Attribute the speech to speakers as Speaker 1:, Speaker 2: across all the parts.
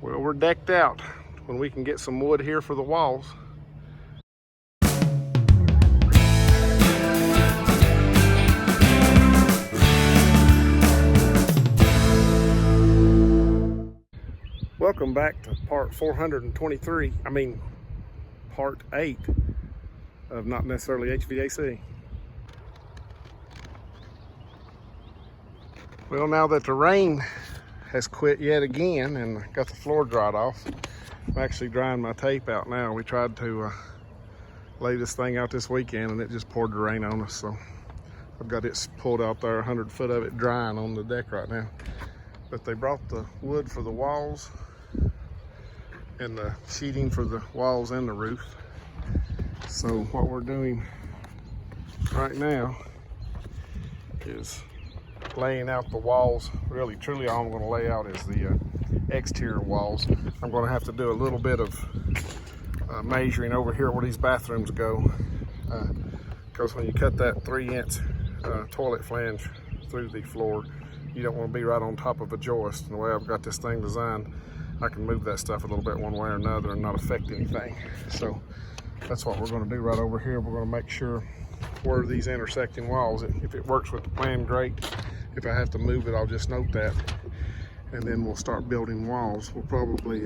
Speaker 1: Well, we're decked out when we can get some wood here for the walls. Welcome back to part 423, part 8 of Not Necessarily HVAC. Well, now that the rain has quit yet again and got the floor dried off, I'm actually drying my tape out now. We tried to lay this thing out this weekend and it just poured the rain on us, so I've got it pulled out there, 100 foot of it drying on the deck right now. But they brought the wood for the walls and the sheeting for the walls and the roof. So what we're doing right now is laying out the walls. Really, truly all I'm going to lay out is the exterior walls. I'm going to have to do a little bit of measuring over here where these bathrooms go, because when you cut that 3-inch toilet flange through the floor, you don't want to be right on top of a joist. And the way I've got this thing designed, I can move that stuff a little bit one way or another and not affect anything. So that's what we're going to do right over here. We're going to make sure where these intersecting walls, if it works with the plan, great. If I have to move it, I'll just note that, and then we'll start building walls. We'll probably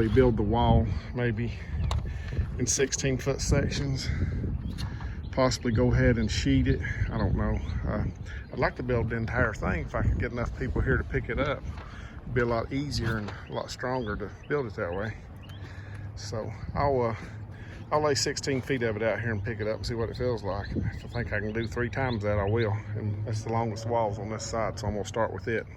Speaker 1: build the wall maybe in 16-foot sections, possibly go ahead and sheet it. I don't know. I'd like to build the entire thing if I could get enough people here to pick it up. It'd be a lot easier and a lot stronger to build it that way. So I'll lay 16 feet of it out here and pick it up and see what it feels like. If I think I can do 3 times that, I will. And that's the longest walls on this side, so I'm gonna start with it.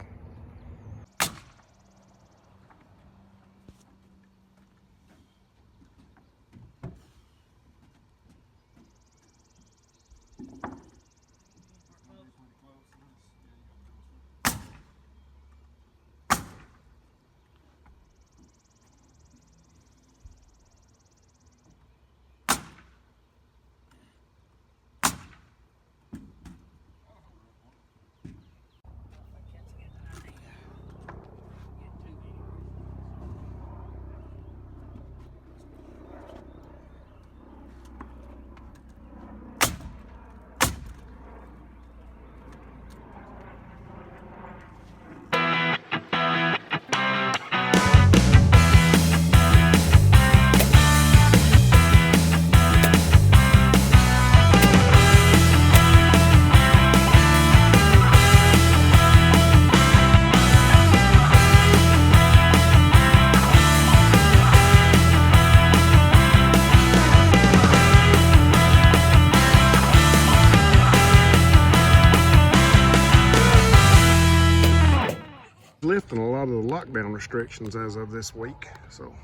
Speaker 1: Lifting a lot of the lockdown restrictions as of this week, so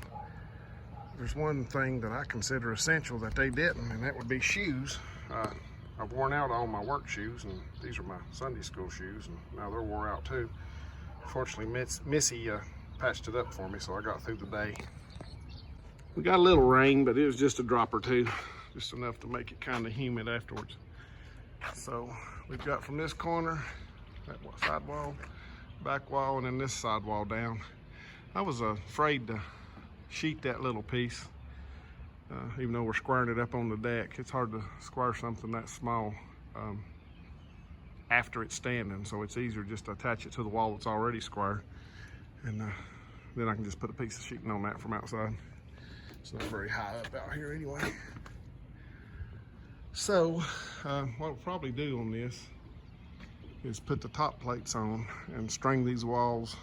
Speaker 1: there's one thing that I consider essential that they didn't, and that would be shoes. I've worn out all my work shoes, and these are my Sunday school shoes, and now they're wore out too. Fortunately, Missy patched it up for me, so I got through the day. We got a little rain, but it was just a drop or two, just enough to make it kind of humid afterwards. So we've got from this corner, that side wall, back wall, and then this side wall down. I was afraid to sheet that little piece, even though we're squaring it up on the deck. It's hard to square something that small after it's standing, so it's easier just to attach it to the wall that's already square, and then I can just put a piece of sheeting on that from outside. It's not very high up out here anyway. So what we'll probably do on this is put the top plates on and string these walls,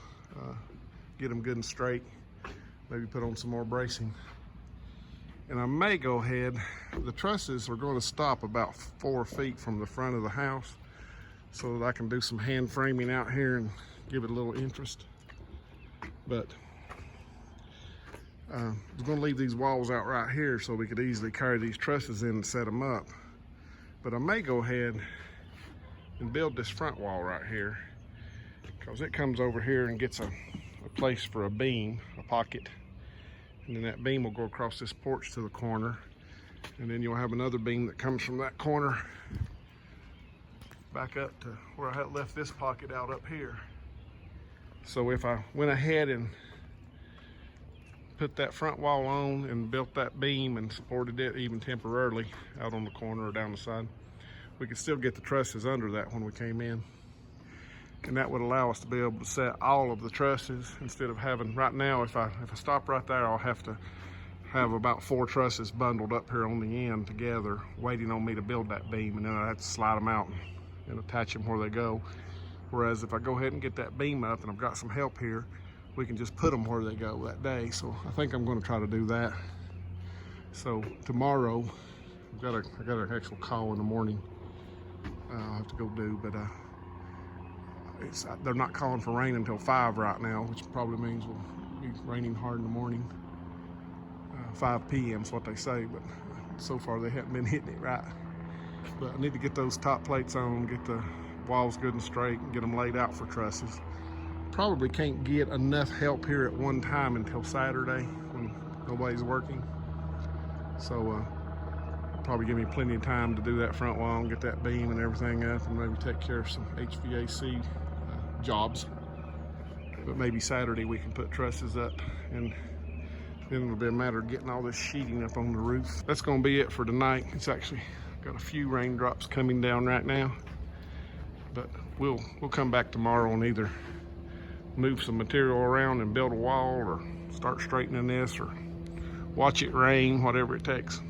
Speaker 1: get them good and straight, maybe put on some more bracing. And I may go ahead, the trusses are going to stop about 4 feet from the front of the house so that I can do some hand framing out here and give it a little interest. But I was going to leave these walls out right here so we could easily carry these trusses in and set them up. But I may go ahead and build this front wall right here, because it comes over here and gets a place for a beam, a pocket, and then that beam will go across this porch to the corner, and then you'll have another beam that comes from that corner back up to where I had left this pocket out up here. So if I went ahead and put that front wall on and built that beam and supported it even temporarily out on the corner or down the side, we could still get the trusses under that when we came in. And that would allow us to be able to set all of the trusses instead of having, right now, if I stop right there, I'll have to have about 4 trusses bundled up here on the end together, waiting on me to build that beam, and then I have to slide them out and attach them where they go. Whereas if I go ahead and get that beam up and I've got some help here, we can just put them where they go that day. So I think I'm going to try to do that. So tomorrow, I got an actual call in the morning I'll have to go do, but they're not calling for rain until 5 right now, which probably means we'll be raining hard in the morning. 5 p.m. is what they say, but so far they haven't been hitting it right. But I need to get those top plates on, get the walls good and straight, and get them laid out for trusses. Probably can't get enough help here at one time until Saturday when nobody's working. So probably give me plenty of time to do that front wall and get that beam and everything up, and maybe take care of some HVAC jobs. But maybe Saturday we can put trusses up, and then it'll be a matter of getting all this sheeting up on the roof. That's gonna be it for tonight. It's actually got a few raindrops coming down right now, but we'll come back tomorrow and either move some material around and build a wall, or start straightening this, or watch it rain, whatever it takes.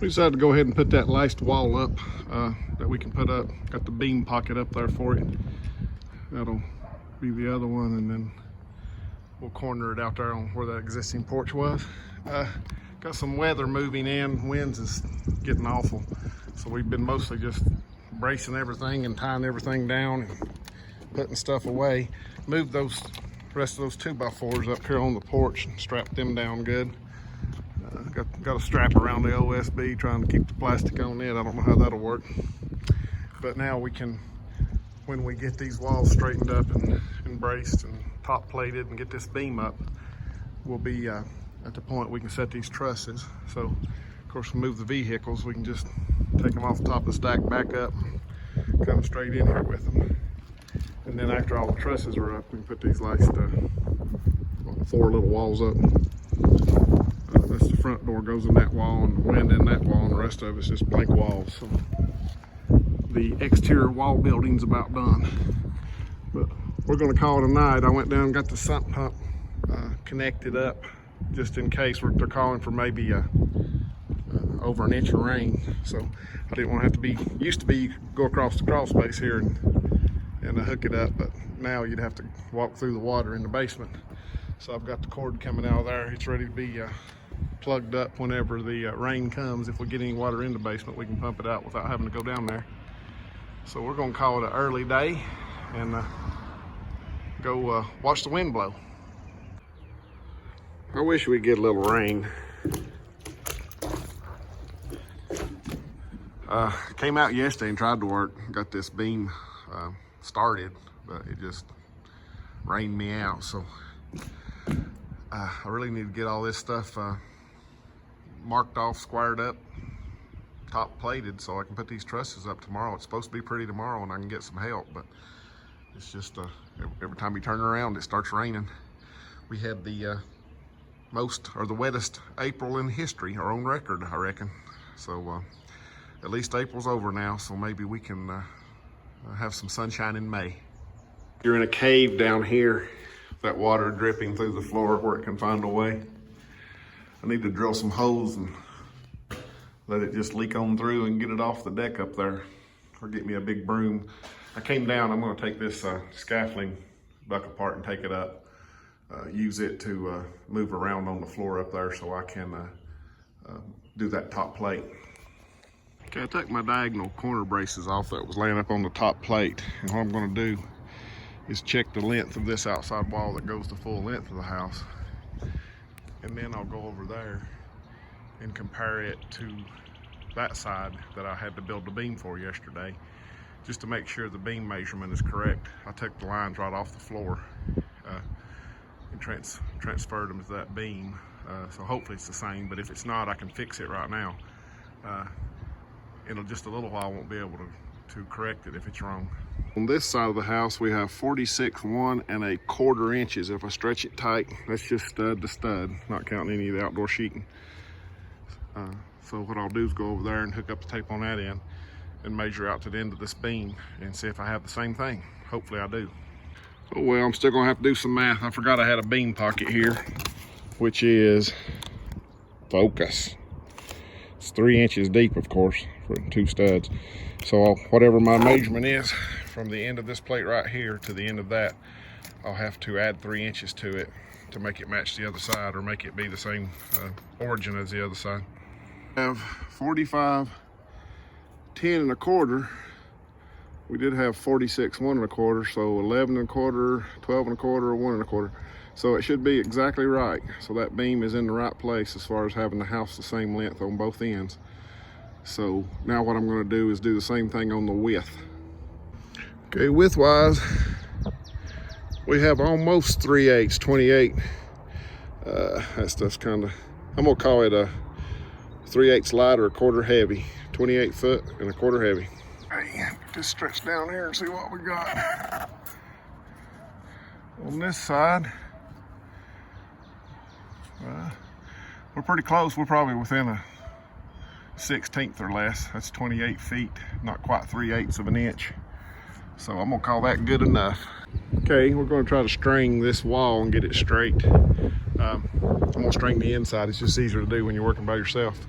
Speaker 1: We decided to go ahead and put that last wall up that we can put up. Got the beam pocket up there for it. That'll be the other one, and then we'll corner it out there on where that existing porch was. Got some weather moving in. Winds is getting awful. So we've been mostly just bracing everything and tying everything down and putting stuff away. Moved those rest of those 2x4s up here on the porch and strapped them down good. Got a strap around the OSB trying to keep the plastic on it. I don't know how that'll work. But now we can, when we get these walls straightened up and braced and top plated and get this beam up, we'll be at the point we can set these trusses. So of course, we move the vehicles, we can just take them off the top of the stack, back up, come straight in here with them. And then after all the trusses are up, we can put these last 4 little walls up. That's the front door goes in that wall, and the wind in that wall, and the rest of it's just blank walls. So the exterior wall building's about done. But we're gonna call it a night. I went down and got the sump pump connected up just in case they're calling for maybe over an inch of rain. So I didn't want to have to be, used to be you could go across the crawl space here and hook it up, but now you'd have to walk through the water in the basement. So I've got the cord coming out of there. It's ready to be plugged up whenever the rain comes. If we get any water in the basement, we can pump it out without having to go down there. So we're gonna call it an early day and go watch the wind blow. I wish we'd get a little rain. Came out yesterday and tried to work, got this beam started, but it just rained me out. So I really need to get all this stuff marked off, squared up, top plated, so I can put these trusses up tomorrow. It's supposed to be pretty tomorrow and I can get some help, but it's just every time you turn around it starts raining. We had the the wettest April in history, our own record, I reckon. So at least April's over now, so maybe we can have some sunshine in May. You're in a cave down here, that water dripping through the floor where it can find a way. I need to drill some holes and let it just leak on through and get it off the deck up there, or get me a big broom. I came down, I'm gonna take this scaffolding buck apart and take it up, use it to move around on the floor up there so I can do that top plate. Okay, I took my diagonal corner braces off that was laying up on the top plate, and what I'm gonna do is check the length of this outside wall that goes the full length of the house. And then I'll go over there and compare it to that side that I had to build the beam for yesterday, just to make sure the beam measurement is correct. I took the lines right off the floor and transferred them to that beam. So hopefully it's the same, but if it's not, I can fix it right now. In just a little while, I won't be able to correct it if it's wrong. On this side of the house, we have 46 1¼ inches. If I stretch it tight, that's just stud to stud, not counting any of the outdoor sheeting. So what I'll do is go over there and hook up the tape on that end and measure out to the end of this beam and see if I have the same thing. Hopefully I do. Oh well, I'm still gonna have to do some math. I forgot I had a beam pocket here, which is, focus, it's 3 inches deep, of course, for 2 studs. So whatever my measurement is from the end of this plate right here to the end of that, I'll have to add 3 inches to it to make it match the other side, or make it be the same origin as the other side. I have 45 10¼ We did have 46 1¼ so 11¼ 12¼ 1¼ so it should be exactly right. So that beam is in the right place as far as having the house the same length on both ends. So now what I'm going to do is do the same thing on the width. Okay, width wise, we have almost 3/8, 28. That stuff's kind of, I'm gonna call it a 3/8 light or 1/4 heavy, 28 foot and 1/4 heavy. Hey, just stretch down here and see what we got. On this side, we're pretty close. We're probably within a 1/16 or less. That's 28 feet, not quite 3/8 of an inch. So I'm gonna call that good enough. Okay, we're gonna try to string this wall and get it straight. I'm gonna string the inside. It's just easier to do when you're working by yourself.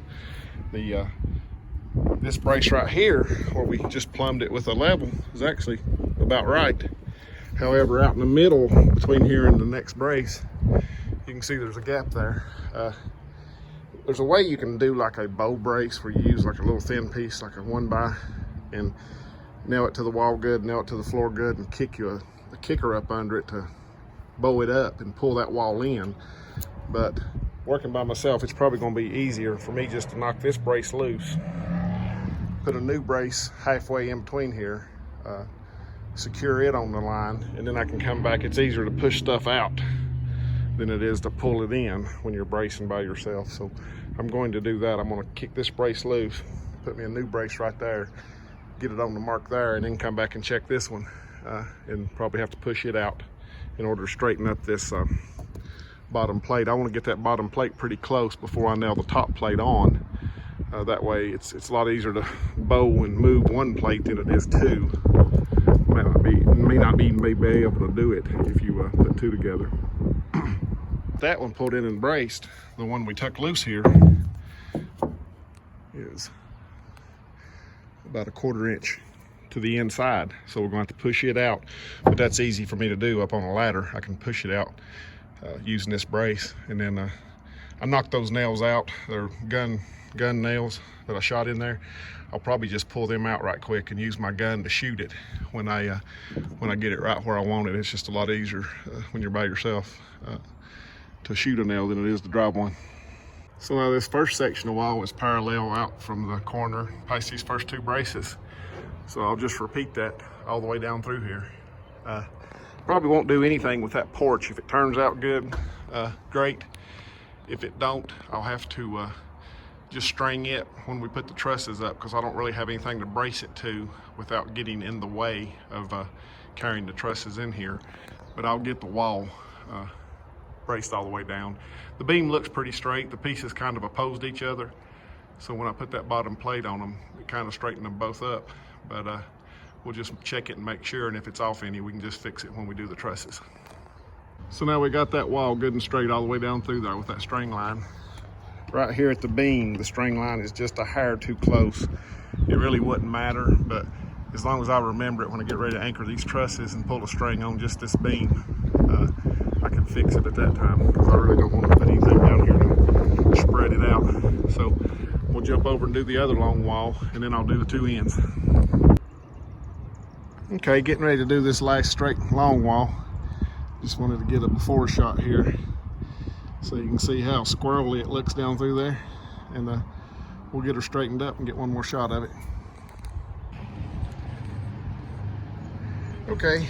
Speaker 1: This brace right here, where we just plumbed it with a level, is actually about right. However, out in the middle between here and the next brace, you can see there's a gap there. There's a way you can do like a bow brace where you use like a little thin piece, like a 1x, and nail it to the wall good, nail it to the floor good, and kick you a kicker up under it to bow it up and pull that wall in. But working by myself, it's probably going to be easier for me just to knock this brace loose, put a new brace halfway in between here, secure it on the line, and then I can come back. It's easier to push stuff out than it is to pull it in when you're bracing by yourself. So I'm going to do that. I'm going to kick this brace loose, put me a new brace right there, get it on the mark there, and then come back and check this one, and probably have to push it out in order to straighten up this bottom plate. I want to get that bottom plate pretty close before I nail the top plate on. That way it's a lot easier to bow and move one plate than it is two. May not be able to do it if you put two together. That one pulled in and braced. The one we tuck loose here is about 1/4 inch to the inside, so we're going to have to push it out, but that's easy for me to do up on a ladder. I can push it out using this brace, and then I knocked those nails out. They're gun nails that I shot in there. I'll probably just pull them out right quick and use my gun to shoot it when I get it right where I want it. It's just a lot easier when you're by yourself to shoot a nail than it is to drive one. So now this first section of wall is parallel out from the corner past these first 2 braces. So I'll just repeat that all the way down through here. Probably won't do anything with that porch. If it turns out good, great. If it don't, I'll have to just string it when we put the trusses up, because I don't really have anything to brace it to without getting in the way of carrying the trusses in here. But I'll get the wall braced all the way down. The beam looks pretty straight. The pieces kind of opposed each other, so when I put that bottom plate on them, it kind of straightened them both up. But we'll just check it and make sure, and if it's off any, we can just fix it when we do the trusses. So now we got that wall good and straight all the way down through there with that string line. Right here at the beam, the string line is just a hair too close. It really wouldn't matter, but as long as I remember it when I get ready to anchor these trusses and pull a string on just this beam, I can fix it at that time, because I really don't want to put anything down here to spread it out. So we'll jump over and do the other long wall, and then I'll do the 2 ends. Okay, getting ready to do this last straight long wall. Just wanted to get a before shot here so you can see how squirrely it looks down through there, and we'll get her straightened up and get one more shot of it. Okay,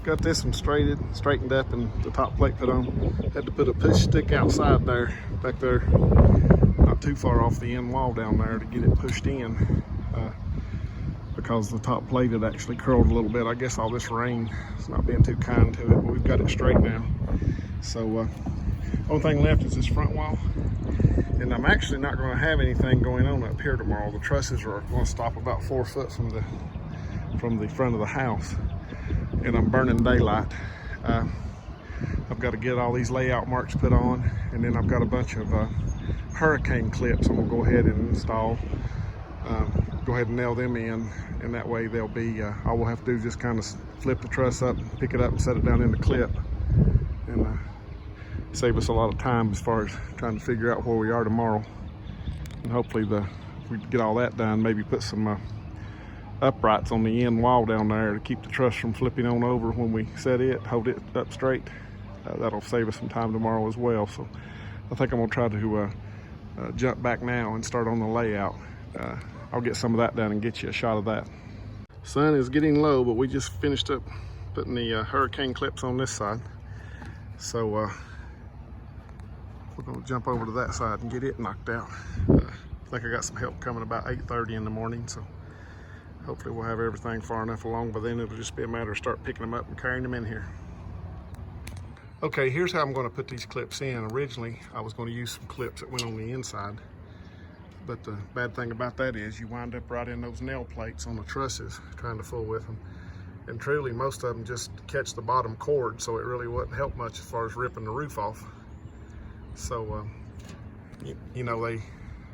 Speaker 1: got this one straightened up and the top plate put on. Had to put a push stick outside there, back there, not too far off the end wall down there, to get it pushed in. because the top plate had actually curled a little bit. I guess all this rain is not being too kind to it, but we've got it straight now. So only thing left is this front wall, and I'm actually not going to have anything going on up here tomorrow. The trusses are going to stop about 4 foot from the front of the house, and I'm burning daylight. I've got to get all these layout marks put on, and then I've got a bunch of hurricane clips I'm going to go ahead and install. Go ahead and nail them in, and that way they'll be, all we'll have to do is just kind of flip the truss up, pick it up and set it down in the clip, and save us a lot of time as far as trying to figure out where we are tomorrow. And hopefully if we get all that done, maybe put some uprights on the end wall down there to keep the truss from flipping on over when we set it, hold it up straight. That'll save us some time tomorrow as well. So I think I'm gonna try to jump back now and start on the layout. I'll get some of that done and get you a shot of that. Sun is getting low, but we just finished up putting the hurricane clips on this side. So we're gonna jump over to that side and get it knocked out. I think I got some help coming about 8:30 in the morning, so hopefully we'll have everything far enough along, but then it'll just be a matter of start picking them up and carrying them in here. Okay, here's how I'm going to put these clips in. Originally, I was going to use some clips that went on the inside, but the bad thing about that is you wind up right in those nail plates on the trusses trying to fool with them. And truly, most of them just catch the bottom cord, so it really wouldn't help much as far as ripping the roof off. So, you know, they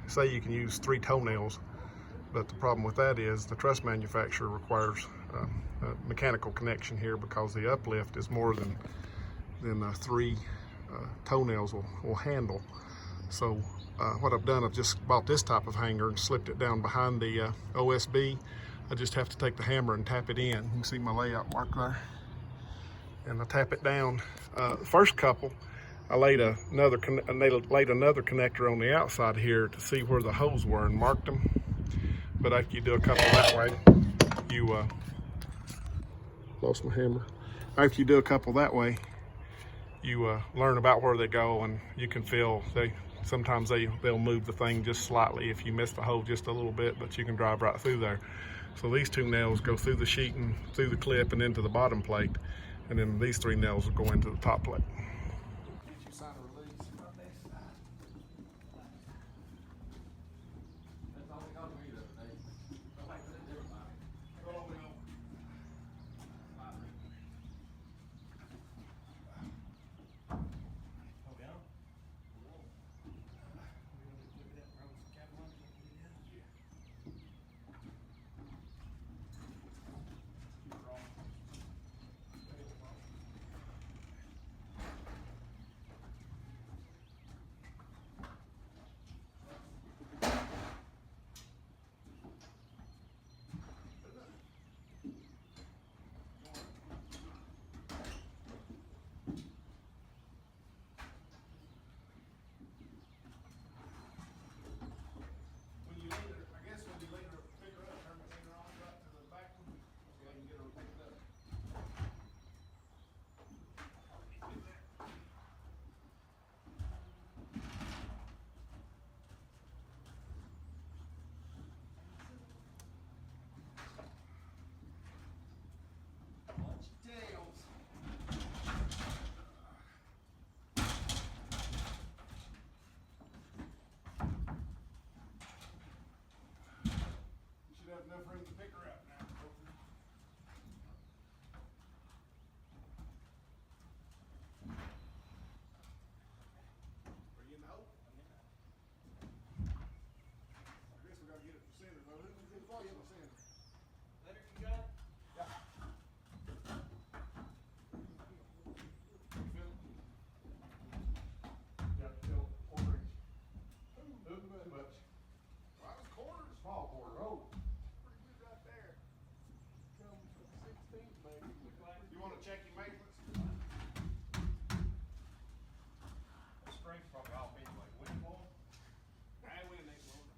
Speaker 1: say you can use 3 toenails, but the problem with that is the truss manufacturer requires a mechanical connection here, because the uplift is more than 3 toenails will handle. So what I've done, I've just bought this type of hanger and slipped it down behind the OSB. I just have to take the hammer and tap it in. You can see my layout mark there. And I tap it down. The first couple, I laid another connector on the outside here to see where the holes were and marked them. But after you do a couple that way, you lost my hammer. After you do a couple that way, you learn about where they go, and you can feel sometimes they'll move the thing just slightly if you miss the hole just a little bit, but you can drive right through there. So these 2 nails go through the sheeting, through the clip, and into the bottom plate, and then these 3 nails will go into the top plate. Enough room to pick her up now. Are you in the hole? I guess we got to get it centered. Who's in the center? Leonard, you got it? Yeah. Got to fill 1/4 inch. Doesn't move much. Well, that was quarter to small quarter. Oh. You want to check your measurements? The string's probably off anyway. Wind blowing? Wind ain't blowing.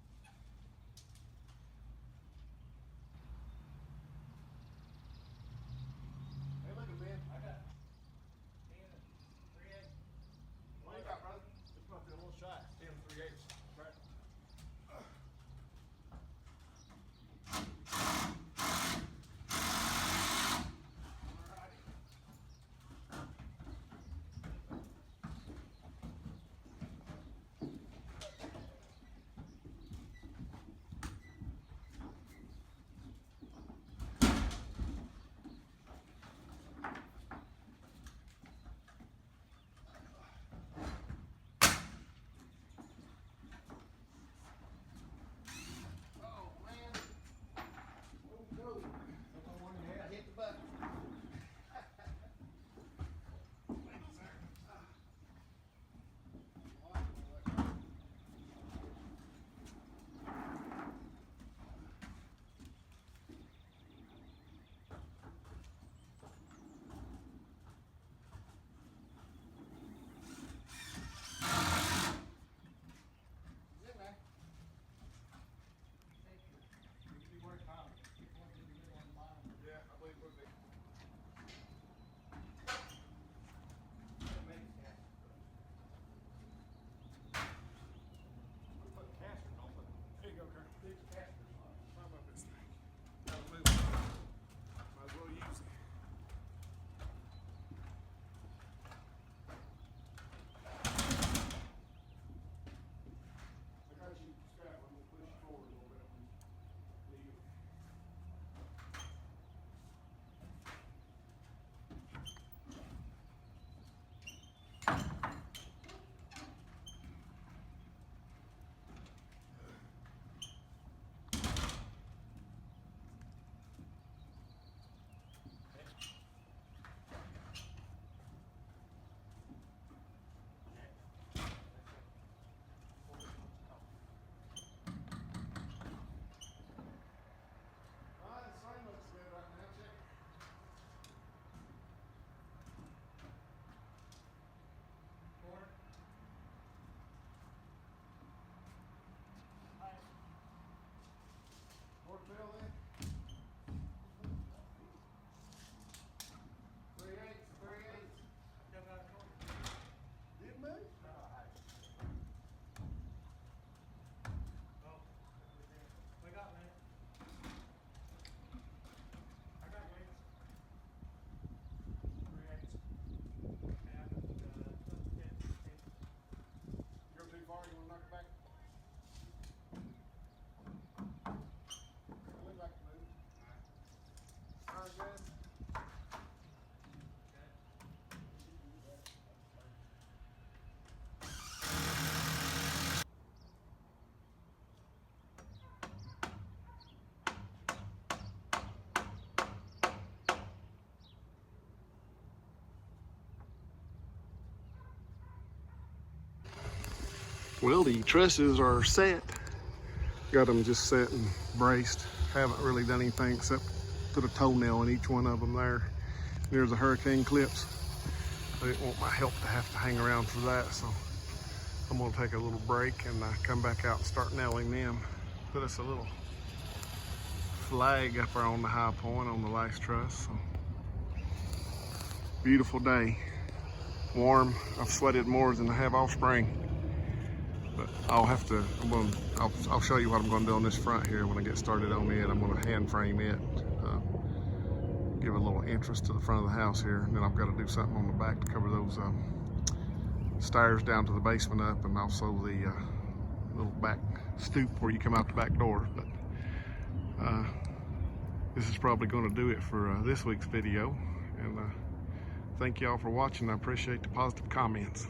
Speaker 1: Hey, look at Ben. I got 10 3/8. What do you got, brother? This might be a little shot. 10 3/8. Right. Well, the trusses are set. Got them just set and braced. Haven't really done anything except put a toenail in each one of them there. There's the hurricane clips. I didn't want my help to have to hang around for that, so I'm gonna take a little break and come back out and start nailing them. Put us a little flag up there on the high point on the last truss. So, beautiful day, warm. I've sweated more than I have all spring, but I'll show you what I'm gonna do on this front here when I get started on it. I'm gonna hand frame it, give a little entrance to the front of the house here, and then I've got to do something on the back to cover those stairs down to the basement up, and also the little back stoop where you come out the back door. But this is probably going to do it for this week's video, and thank y'all for watching. I appreciate the positive comments.